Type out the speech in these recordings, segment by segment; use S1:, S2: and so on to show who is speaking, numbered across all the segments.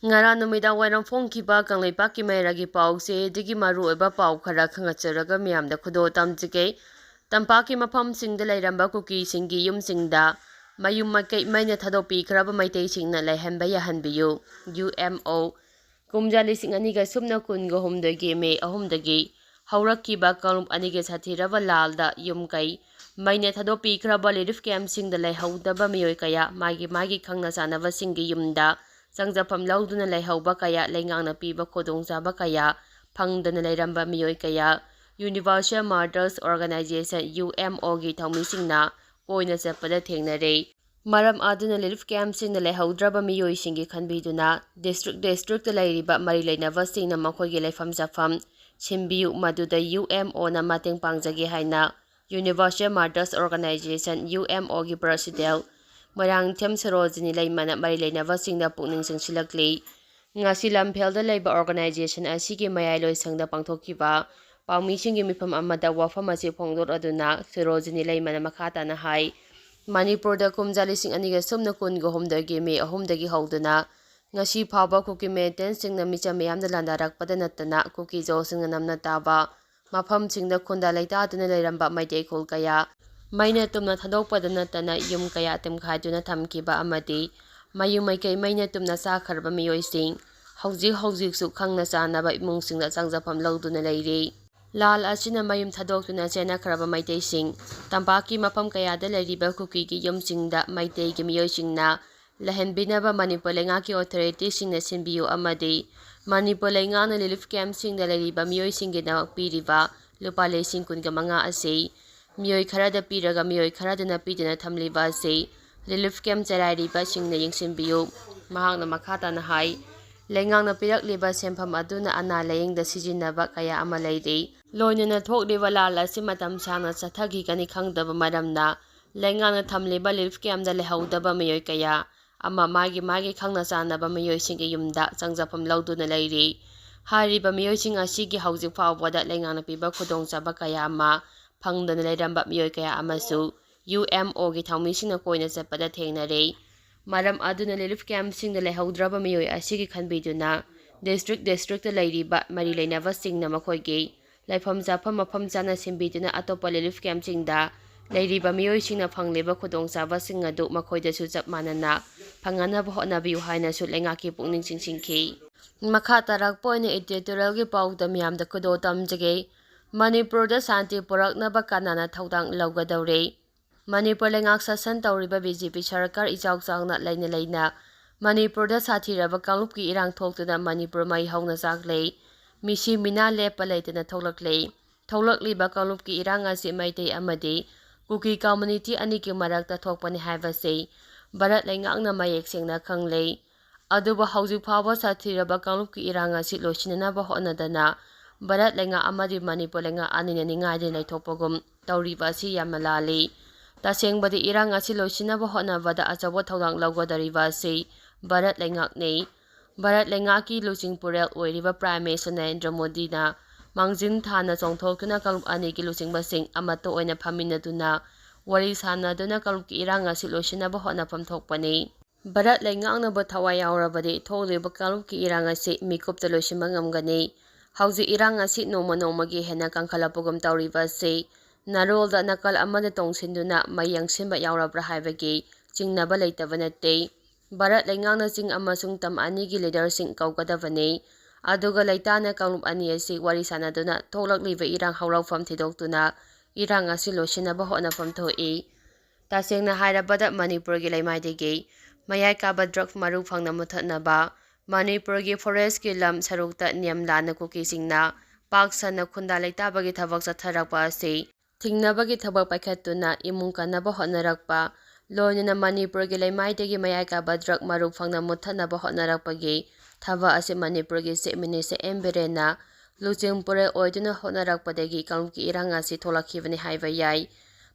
S1: Ngara numidang wairang phongkiba kangleipakki mairagi pause digi maruoiba pau khara khangatjaraga miyamda khudo tamjige Tampakki mapham singda leiramba kuki singgi yumsingda mayum maikei meina thadokpikjraba meitei singna leihamba yahanbiyu UMO kumja lising aniga sumna kunga humdagi me ahumdagi haurakkiba kalup aniga sathiraba lalda yumkai meina thadokpikjraba relief camp singda leihaudaba miyoi kaya magi khangna sanaba singgi yumda Sangjapam lauduna leihauba kaya leingangna piba khudongzaba kaya phangdana leiramba miyoi kaya Universal Mothers Organization UMO gi thaumisingna koina cheppada thengnare maram aduna relief camp singna leihaudraba miyoi singi khanbiduna district leiriba mari leinaba singna makhoigi leifam jafam simbiu maduda UMO na mateng pangjage haina Universal Mothers Organization UMO gi president Marangthem Sarojini Leimana mari leinaba singda pukning singsilakli ngasi lamphelde leiba organization asigi mayai loisangda pangthokkiba paumi-singi mifam amada wafam asi phongdor aduna Sarojini Leimana makhatana hai Manipurda kumja lising aniga sumna kunga humdagi me ahumdagi hauduna ngasi phawba kuki maintain singna micha miyamda landarakpada natana kuki josingna namna taba mafam singda khunda leitaduna leiramba meitei khul kaya Meina tumna thadokpada natana yum kaya temkhaiduna thamkiba amadi mayum maikei meina tumna sakharba miyoising hauzik su khangna chanaba imungsingda changjapam lauduna leiri lal asina mayum thadokuna chenakhraba meitei sing Tampakki mafam kayada leiriba kuki gi yumsingda meitei gi miyoisingna lahenbinaba Manipur lengaki authority singna sinbiyu amadi Manipur lengana relief camp singda leiriba miyoisinggi namak piriba lupa lesing kunga manga asi miyoi kharada piraga miyoi kharadana pidana thamliba ase relief camp chalairiba singna yengsinbiyu mahakna makhatana hai lengangna pirakliba sempham aduna ana layengda sijinaba kaya ama leiri loinana thokliba lal asi matam sangna chathagikani khangdaba maramna lengangna thamliba relief campda lehaudaba miyoi kaya ama magi khangna chanaba miyoi singi yumda changjapam lauduna leiri hariba miyoi sing asigi hauzik phawbada lengangna piba khudongchaba kaya ama phangdana leiramba miyoi kaya amasu UMO gi thaumisingna koina cheppada thengnare maram aduna relief camp singda leihaudraba miyoi asigi khanbiduna district leiriba mari leinaba singna makhoigi leifam jafam mafam chana simbiduna atopa relief camp singda leiriba miyoi singna phangleba khudongchaba singadu makhoidasu chap manana phanganaba hotnabiu haina su lengaki pukning singsingki makha tarak poina editorial gi pauda miyamda kudo tamjage Manipurda Santi Puraknaba kanana thaudang laugadawre Manipur lengak sasan tawriba BJP sarkar ichawchangna leina Manipurda sathiraba kanglupki irang thoktuna Manipur mai hauna jaklei misi mina lepa leitana tholakliba kanglupki irang asi meitei amadi kuki community aniki marakta thokpani haibase Bharat lengakna mayek sengna khanglei aduba hauzik phawba sathiraba kanglupki irang asi loisinanaba hotnadana Bharat lenga amadi Manipur lenga anina ningaide leithopagum tawriba asi yamna lali tasengbadi irang asi loisinaba hotnabada achawa thaudang laugadariba asi Bharat lengakne Bharat lengaki luchingpurel oiriba Prime Minister Narendra Modi na mangjin thana chongthokuna kalup anigi luchingbasing amato oina phaminaduna wari sanaduna kalupki irang asi loisinaba hotnapam thokpani Bharat lengaknaba thawai yaurabadi tholiba kalupki irang asi mikupta loisinba ngamgani Hauzi irang asi noma-nomagi hena kangkhalapugum tawriba asi narolda nakal amada tongsinduna mayangsinba yaurabra haibagi chingnaba leitaba natte Bharat lengangna ching amasung tam anigi leadersing kaugadabani aduga leitana kalup ani asi wari sanaduna tholakliba irang haurafam thidoktuna irang asi loisinaba hotnafam thoi tasengna hairabada Manipurgi leimaidegi mayai kaba drug maru phangna muthatnaba Manipurgi forest ki lam sarukta niyam lana kuki singna pak sana khunda leitabagi thabak chatharakpa ase thingnabagi thabak paikhatuna imung kanaba hotnarakpa loinana Manipurgi leimaidegi mayai kaba drug maru phangna muthatnaba hotnarakpagi thaba ase Manipurgi Chief Minister Emberena luchingpure oiduna hotnarakpadagi kanglupki irang asi tholakhibani haiba yai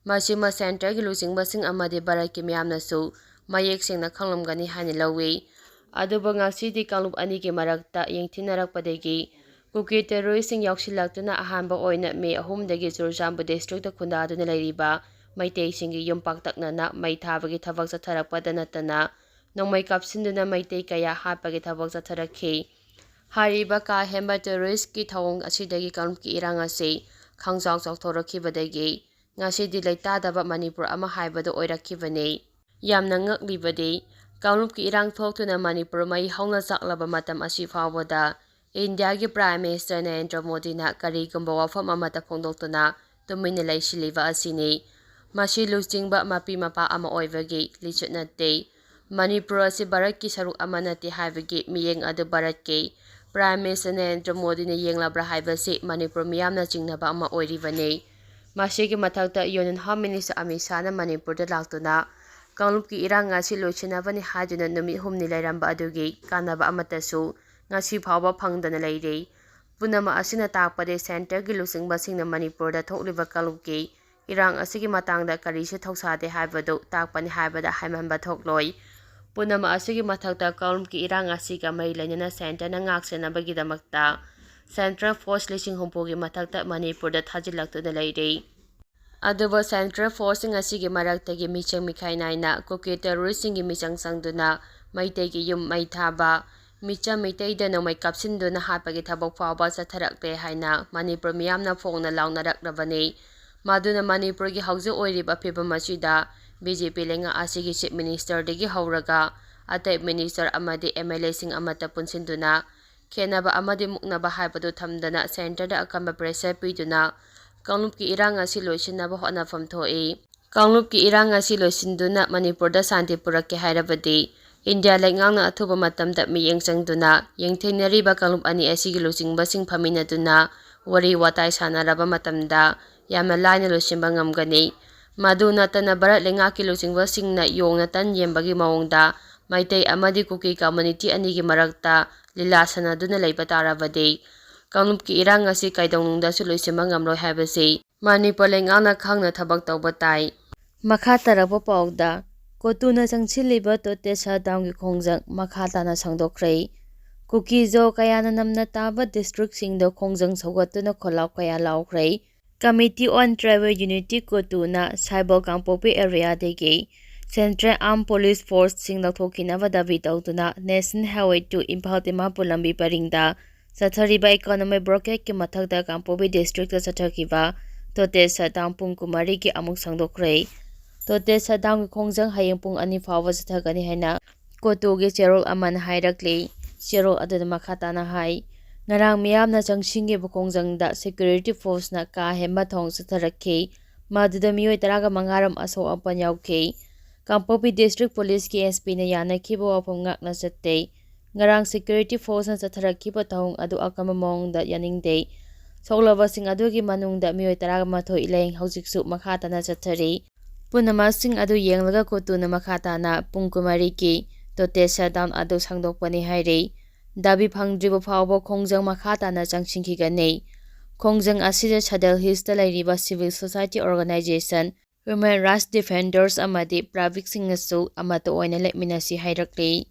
S1: masima centergi luchingbasing amadi Bharatki miyamnasu mayek sengna khanglamgani haini lawi aduba ngasidi kalup anigi marakta yengthinnarakpadagi kuki terrorist yausilaktuna ahanba oina May 3 dagi Churachandpur districta khundaduna leiriba meitei singi yumpaktaknana mai thabagi thabak chatharakpada natana ꯅꯣꯡꯃꯩ ꯀꯥꯞꯁꯤꯟꯗꯨꯅ ꯃꯩꯇꯩ ꯀꯌꯥ ꯍꯥꯠꯄꯒꯤ ꯊꯕꯛ ꯆꯠꯊꯔꯛꯈꯤ꯫ ꯍꯥꯏꯔꯤꯕ ꯀꯥ ꯍꯦꯟꯕ ꯇꯦꯔꯣꯔꯤꯁꯀꯤ ꯊꯧꯑꯣꯡ ꯑꯁꯤꯗꯒꯤ ꯀꯥꯡꯂꯨꯞꯀꯤ ꯏꯔꯥꯡ ꯑꯁꯤ ꯈꯪꯆꯥꯎ ꯆꯥꯎꯊꯣꯔꯛꯈꯤꯕꯗꯒꯤ ꯉꯁꯤꯗꯤ ꯂꯩꯇꯥꯗꯕ ꯃꯅꯤꯄꯨꯔ ꯑꯃ ꯍꯥꯏꯕꯗꯨ ꯑꯣꯏꯔꯛꯈꯤꯕꯅꯤ꯫ ꯌꯥꯝꯅ ꯉꯛꯂꯤꯕꯗꯤ ꯀꯥꯡꯂꯨꯞꯀꯤ ꯏꯔꯥꯡ ꯊꯣꯛꯇꯨꯅ ꯃꯅꯤꯄꯨꯔ ꯃꯩ ꯍꯧꯅ ꯆꯥꯛꯂꯕ ꯃꯇꯝ ꯑꯁꯤ ꯐꯥꯎꯕꯗ ꯏꯟꯗꯤꯌꯥꯒꯤ ꯄ꯭ꯔꯥꯏꯝ ꯃꯤꯅꯤꯁꯇꯔ ꯅꯔꯦꯟꯗ꯭ꯔ ꯃꯣꯗꯤꯅ ꯀꯔꯤꯒꯨꯝꯕ ꯋꯥꯐꯝ ꯑꯃꯠꯇ ꯐꯣꯡꯗꯣꯛꯇꯨꯅ ꯇꯨꯃꯤꯟꯅ ꯂꯩꯁꯤꯜꯂꯤꯕ ꯑꯁꯤꯅꯤ꯫ ꯃꯁꯤ ꯂꯨꯆꯤꯡꯕ ꯃꯄꯤ ꯃꯄꯥ ꯑꯃ ꯑꯣꯏꯕꯒꯤ ꯂꯤꯆꯠ ꯅꯠꯇꯦ꯫ ꯃꯅꯤꯄꯨꯔ ꯑꯁꯤ ꯚꯥꯔꯠꯀꯤ ꯁꯔꯨꯛ ꯑꯃ ꯅꯠꯇꯦ ꯍꯥꯏꯕꯒꯤ ꯃꯤꯠꯌꯦꯡ ꯑꯗꯨ ꯚꯥꯔꯠꯀꯤ ꯄ꯭ꯔꯥꯏꯝ ꯃꯤꯅꯤꯁꯇꯔ ꯅꯔꯦꯟꯗ꯭ꯔ ꯃꯣꯗꯤꯅ ꯌꯦꯡꯂꯕ꯭ꯔꯥ ꯍꯥꯏꯕꯁꯤ ꯃꯅꯤꯄꯨꯔ ꯃꯤꯌꯥꯝꯅ ꯆꯤꯡꯅꯕ ꯑꯃ ꯑꯣꯏꯔꯤꯕꯅꯤ꯫ ꯃꯁꯤꯒꯤ ꯃꯊꯛꯇ ꯌꯨꯅꯤꯌꯟ ꯍꯣꯝ ꯃꯤꯅꯤꯁꯇꯔ ꯑꯃꯤꯠ ꯁꯥꯍꯅ ꯃꯅꯤꯄꯨꯔꯗ ꯂꯥꯛꯇꯨꯅ ꯀꯥꯡꯂꯨꯞꯀꯤ ꯏꯔꯥꯡ ꯑꯁꯤ ꯂꯣꯏꯁꯤꯟꯅꯕꯅꯤ ꯍꯥꯏꯗꯨꯅ ꯅꯨꯃꯤꯠ ꯍꯨꯝꯅꯤ ꯂꯩꯔꯝꯕ ꯑꯗꯨꯒꯤ ꯀꯥꯟꯅꯕ ꯑꯃꯠꯇꯁꯨ ꯉꯁꯤ ꯐꯥꯎꯕ ꯐꯪꯗꯅ ꯂꯩꯔꯤ꯫ ꯄꯨꯝꯅꯃꯛ ꯑꯁꯤꯅ ꯇꯥꯛꯄꯗꯤ ꯁꯦꯟꯇꯔꯒꯤ ꯂꯨꯆꯤꯡꯕꯁꯤꯡꯅ ꯃꯅꯤꯄꯨꯔꯗ ꯊꯣꯛꯂꯤꯕ ꯀꯥꯡꯂꯨꯞꯀꯤ ꯏꯔꯥꯡ ꯑꯁꯤꯒꯤ ꯃꯇꯥꯡꯗ ꯀꯔꯤꯁꯨ ꯊꯧꯁꯥꯗꯦ ꯍꯥꯏꯕꯗꯨ ꯇꯥꯛꯄꯅꯤ ꯍꯥꯏꯕꯗ ꯍꯥꯏꯃꯟꯕ ꯊꯣꯛꯂꯣꯏ꯫ ꯄꯨꯝꯅꯃꯛ ꯑꯁꯤꯒꯤ ꯃꯊꯛꯇ ꯀꯥꯡꯂꯨꯞꯀꯤ ꯏꯔꯥꯡ ꯑꯁꯤꯒ ꯃꯔꯤ ꯂꯩꯅꯅ ꯁꯦꯟꯇꯔꯅ ꯉꯥꯛ-ꯁꯦꯟꯅꯕꯒꯤꯗꯃꯛꯇ ꯁꯦꯟꯇ꯭ꯔꯦꯜ ꯐꯣꯔꯁ 50,000ꯒꯤ ꯃꯊꯛꯇ ꯃꯅꯤꯄꯨꯔꯗ ꯊꯥꯖꯤꯜꯂꯛꯇꯨꯅ ꯂꯩꯔꯤ꯫ ꯑꯗꯨꯕꯨ ꯁꯦꯟꯇ꯭ꯔꯦꯜ ꯐꯣꯔꯁꯁꯤꯡ ꯑꯁꯤꯒꯤ ꯃꯔꯛꯇꯒꯤ ꯃꯤꯆꯪ ꯃꯤꯈꯥꯏ ꯅꯥꯏꯅ ꯀꯨꯀꯤ ꯇꯦꯔꯣꯔꯤꯁꯁꯤꯡꯒꯤ ꯃꯤꯆꯪ ꯆꯪꯗꯨꯅ ꯃꯩꯇꯩꯒꯤ ꯌꯨꯝ ꯃꯩ ꯊꯥꯕ, ꯃꯤꯆꯝ ꯃꯤꯇꯩꯗ ꯅꯣꯡꯃꯩ ꯀꯥꯞꯁꯤꯟꯗꯨꯅ ꯍꯥꯠꯄꯒꯤ ꯊꯕꯛ ꯐꯥꯎꯕ ꯆꯠꯊꯔꯛꯂꯦ ꯍꯥꯏꯅ ꯃꯅꯤꯄꯨꯔ ꯃꯤꯌꯥꯝꯅ ꯐꯣꯡꯅ ꯂꯥꯎꯅꯔꯛꯂꯕꯅꯤ꯫ ꯃꯗꯨꯅ ꯃꯅꯤꯄꯨꯔꯒꯤ ꯍꯧꯖꯤꯛ ꯑꯣꯏꯔꯤꯕ ꯐꯤꯚꯝ ꯑꯁꯤꯗ ꯕꯤ.ꯖꯦ.ꯄꯤ. ꯂꯩꯉꯥꯛ ꯑꯁꯤꯒꯤ ꯆꯤꯐ ꯃꯤꯅꯤꯁꯇꯔꯗꯒꯤ ꯍꯧꯔꯒ ꯑꯇꯩ ꯃꯤꯅꯤꯁꯇꯔ ꯑꯃꯗꯤ ꯑꯦꯝ.ꯑꯦꯜ.ꯑꯦꯁꯤꯡ ꯑꯃꯠꯇ ꯄꯨꯟꯁꯤꯟꯗꯨꯅ ꯈꯦꯟꯅꯕ ꯑꯃꯗꯤ ꯃꯨꯛꯅꯕ ꯍꯥꯏꯕꯗꯨ ꯊꯝꯗꯅ ꯁꯦꯟꯇꯔꯗ ꯑꯀꯟꯕ ꯄ꯭ꯔꯦꯁꯔ ꯄꯤꯗꯨꯅ ꯀꯥꯡꯂꯨꯞꯀꯤ ꯏꯔꯥꯡ ꯑꯁꯤ ꯂꯣꯏꯁꯤꯟꯅꯕ ꯍꯣꯠꯅꯐꯝ ꯊꯣꯛꯏ꯫ ꯀꯥꯡꯂꯨꯞꯀꯤ ꯏꯔꯥꯡ ꯑꯁꯤ ꯂꯣꯏꯁꯤꯟꯗꯨꯅ ꯃꯅꯤꯄꯨꯔꯗ ꯁꯥꯟꯇꯤ ꯄꯨꯔꯛꯀꯦ ꯍꯥꯏꯔꯕꯗꯤ ꯏꯟꯗꯤꯌꯥ ꯂꯩꯉꯥꯛꯅ ꯑꯊꯨꯕ ꯃꯇꯝꯗ ꯃꯤꯠꯌꯦꯡ ꯆꯪꯗꯨꯅ ꯌꯦꯡꯊꯦꯡꯅꯔꯤꯕ ꯀꯥꯡꯂꯨꯞ ꯑꯅꯤ ꯑꯁꯤꯒꯤ ꯂꯨꯆꯤꯡꯕꯁꯤꯡ ꯐꯝꯃꯤꯟꯅꯗꯨꯅ ꯋꯥꯔꯤ ꯋꯥꯇꯥꯏ ꯁꯥꯟꯅꯔꯕ ꯃꯇꯝꯗ ꯌꯥꯝꯅ ꯂꯥꯏꯅ ꯂꯣꯏꯁꯤꯟꯕ ꯉꯝꯒꯅꯤ꯫ ꯃꯗꯨ ꯅꯠꯇꯅ ꯚꯥꯔꯠ ꯂꯩꯉꯥꯛꯀꯤ ꯂꯨꯆꯤꯡꯕꯁꯤꯡꯅ ꯌꯣꯡꯅ ꯇꯟ ꯌꯦꯟꯕꯒꯤ ꯃꯑꯣꯡꯗ ꯃꯩꯇꯩ ꯑꯃꯗꯤ ꯀꯨꯀꯤ ꯀꯝꯃ꯭ꯌꯨꯅꯤꯇꯤ ꯑꯅꯤꯒꯤ ꯃꯔꯛꯇ ꯂꯤꯂꯥ ꯁꯥꯟꯅꯗꯨꯅ ꯂꯩꯕ ꯇꯥꯔꯕꯗꯤ ꯀꯥꯡꯂꯨꯞꯀꯤ ꯏꯔꯥꯡ ꯑꯁꯤ ꯀꯩꯗꯧꯅꯨꯡꯗꯁꯨ ꯂꯣꯏꯁꯤꯟꯕ ꯉꯝꯂꯣꯏ ꯍꯥꯏꯕꯁꯤ ꯃꯅꯤꯄꯨꯔ ꯂꯩꯉꯥꯛꯅ ꯈꯪꯅ ꯊꯕꯛ ꯇꯧꯕ ꯇꯥꯏ꯫ ꯃꯈꯥ ꯇꯥꯔꯛꯄ ꯄꯥꯎꯗ ꯀꯣꯇꯨꯅ ꯆꯪꯁꯤꯜꯂꯤꯕ ꯇꯣꯇꯦꯠ ꯁꯠꯗꯥꯎꯟꯒꯤ ꯈꯣꯡꯖꯪ ꯃꯈꯥ ꯇꯥꯅ ꯁꯟꯗꯣꯛꯈ꯭ꯔꯦ꯫ ꯀꯨꯀꯤ ꯖꯣ ꯀꯌꯥꯅ ꯅꯝꯅ ꯇꯥꯕ ꯗꯤꯁꯇ꯭ꯔꯤꯛꯁꯤꯡꯗ ꯈꯣꯡꯖꯪ ꯁꯧꯒꯠꯇꯨꯅ ꯈꯣꯜꯂꯥꯎ ꯀꯌꯥ ꯂꯥꯎꯈ꯭ꯔꯦ꯫ ꯀꯃꯤꯇꯤ ꯑꯣꯟ ꯇ꯭ꯔꯥꯏꯕꯦꯜ ꯌꯨꯅꯤꯇꯤ ꯀꯣꯇꯨꯅ ꯁꯥꯏꯕꯣꯜ ꯀꯥꯡꯄꯣꯛꯄꯤ ꯑꯦꯔꯤꯌꯥꯗꯒꯤ ꯁꯦꯟꯇ꯭ꯔꯦꯜ ꯑꯥꯔꯝ ꯄꯨꯂꯤꯁ ꯐꯣꯔꯁꯁꯤꯡ ꯂꯧꯊꯣꯛꯈꯤꯅꯕ ꯗꯥꯕꯤ ꯇꯧꯗꯨꯅ ꯅꯦꯁꯅꯦꯜ ꯍꯥꯏꯋꯦ 2 ꯏꯝꯐꯥꯜ ꯗꯤꯃꯥꯄꯨꯔ ꯂꯝꯕꯤ ꯄꯔꯤꯡꯗ ꯆꯠꯊꯔꯤꯕ ꯏꯀꯣꯅꯣꯃꯤꯛ ꯕ꯭ꯂꯣꯀꯦꯗꯀꯤ ꯃꯊꯛꯇ ꯀꯥꯡꯄꯣꯛꯄꯤ ꯗꯤꯁꯇ꯭ꯔꯤꯛꯇ ꯆꯠꯊꯈꯤꯕ ꯇꯣꯇꯦꯠ ꯁꯠꯗꯥꯎꯟ ꯄꯨꯡ 24ꯒꯤ ꯑꯃꯨꯛ ꯁꯥꯡꯗꯣꯛꯈ꯭ꯔꯦ꯫ ꯇꯣꯇꯦꯠ ꯁꯠꯗꯥꯎꯟꯒꯤ ꯈꯣꯡꯖꯪ ꯍꯌꯦꯡ ꯄꯨꯡ 2 ꯐꯥꯎꯕ ꯆꯠꯊꯒꯅꯤ ꯍꯥꯏꯅ ꯀꯣꯇꯨꯒꯤ ꯆꯦꯔꯣꯜ ꯑꯃꯅ ꯍꯥꯏꯔꯛꯂꯤ꯫ ꯆꯦꯔꯣꯜ ꯑꯗꯨꯗ ꯃꯈꯥ ꯇꯥꯅ ꯍꯥꯏ ꯉꯔꯥꯡ ꯃꯤꯌꯥꯝꯅ ꯆꯪꯁꯤꯟꯈꯤꯕ ꯈꯣꯡꯖꯪꯗ ꯁꯦꯀ꯭ꯌꯨꯔꯤꯇꯤ ꯐꯣꯔꯁꯅ ꯀꯥ ꯍꯦꯟꯕ ꯊꯧꯑꯣꯡ ꯆꯠꯊꯔꯛꯈꯤ꯫ ꯃꯗꯨꯗ ꯃꯤꯑꯣꯏ 15ꯔꯣꯝ ꯑꯁꯣꯛ ꯑꯄꯟ ꯌꯥꯎꯈꯤ꯫ ꯀꯥꯡꯄꯣꯛꯄꯤ ꯗꯤꯁꯇ꯭ꯔꯤꯛ ꯄꯨꯂꯤꯁꯀꯤ ꯑꯦꯁ.ꯄꯤ.ꯅ ꯌꯥꯅꯈꯤꯕ ꯋꯥꯐꯝ ꯉꯥꯛꯅ ꯆꯠꯇꯦ꯫ ꯉꯔꯥꯡ ꯁꯦꯀ꯭ꯌꯨꯔꯤꯇꯤ ꯐꯣꯔꯁꯅ ꯆꯠꯊꯔꯛꯈꯤꯕ ꯊꯧꯑꯣꯡ ꯑꯗꯨ ꯑꯀꯟꯕ ꯃꯑꯣꯡꯗ ꯌꯥꯅꯤꯡꯗꯦ꯫ ꯁꯣꯛꯂꯕꯁꯤꯡ ꯑꯗꯨꯒꯤ ꯃꯅꯨꯡꯗ ꯃꯤꯑꯣꯏ 12 ꯂꯩ꯫ ꯍꯧꯖꯤꯛꯁꯨ ꯃꯈꯥ ꯇꯥꯅ ꯆꯠꯊꯔꯤ꯫ ꯄꯨꯝꯅꯃꯛꯁꯤꯡ ꯑꯗꯨ ꯌꯦꯡꯂꯒ ꯀꯣꯇꯨꯅ ꯃꯈꯥ ꯇꯥꯅ ꯄꯨꯡ 24ꯒꯤ ꯇꯣꯇꯦꯠ ꯁꯠꯗꯥꯎꯟ ꯑꯗꯨ ꯁꯥꯡꯗꯣꯛꯄꯅꯤ ꯍꯥꯏꯔꯤ꯫ ꯗꯥꯕꯤ ꯐꯪꯗ꯭ꯔꯤꯕ ꯐꯥꯎꯕ ꯈꯣꯡꯖꯪ ꯃꯈꯥ ꯇꯥꯅ ꯆꯪꯁꯤꯟꯈꯤꯒꯅꯤ꯫ ꯈꯣꯡꯖꯪ ꯑꯁꯤꯗ ꯁꯗꯜ ꯍꯤꯜꯁꯇ ꯂꯩꯔꯤꯕ civil society organisation, human rights defenders ꯑꯃꯗꯤ ꯄ꯭ꯔꯥꯏꯚꯦꯠꯁꯤꯡꯅꯁꯨ ꯑꯃꯠꯇ ꯑꯣꯏꯅ ꯂꯦꯞꯃꯤꯟꯅꯁꯤ ꯍꯥꯏꯔꯛꯂꯤ꯫